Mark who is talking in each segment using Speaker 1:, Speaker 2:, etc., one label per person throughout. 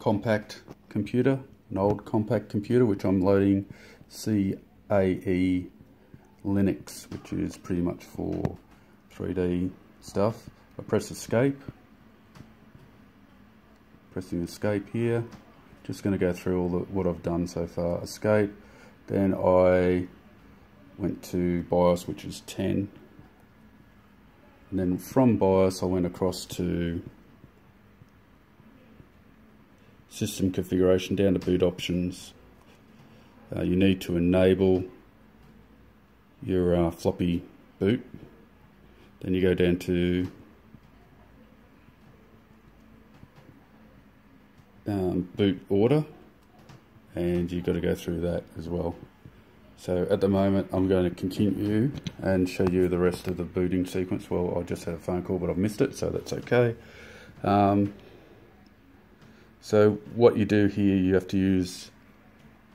Speaker 1: compact computer, an old compact computer, which I'm loading CAElinux, which is pretty much for 3D stuff. I press escape, pressing escape here, just going to go through all what I've done so far. Escape, then I went to BIOS, which is 10, and then from BIOS I went across to system configuration, down to boot options. You need to enable your floppy boot. Then you go down to boot order, and you've got to go through that as well. So at the moment I'm going to continue and show you the rest of the booting sequence. Well, I just had a phone call but I've missed it, so that's okay. So what you do here, you have to use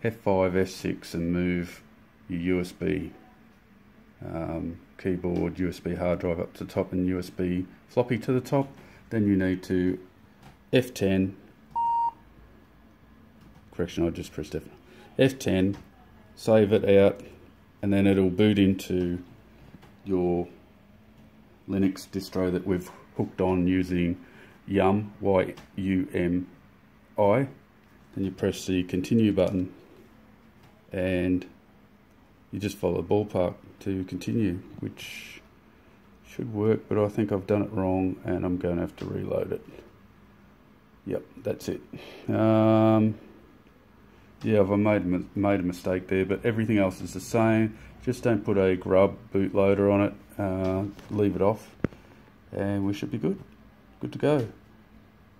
Speaker 1: F5, F6 and move your USB keyboard, USB hard drive up to the top and USB floppy to the top. Then you need to F10, correction, I just pressed F10, save it out, and then it'll boot into your Linux distro that we've hooked on using YUM, Y-U-M-I. Then you press the continue button and you just follow the ballpark to continue, which should work, but I think I've done it wrong and I'm going to have to reload it. Yep, that's it. Yeah, I've made a mistake there, but everything else is the same. Just don't put a grub bootloader on it, leave it off, and we should be good to go.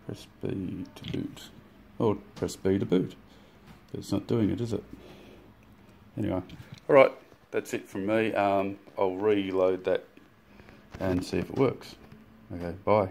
Speaker 1: Press B to boot, or press B to boot, but it's not doing it, is it? Anyway, alright, that's it from me. I'll reload that and see if it works. Okay, bye.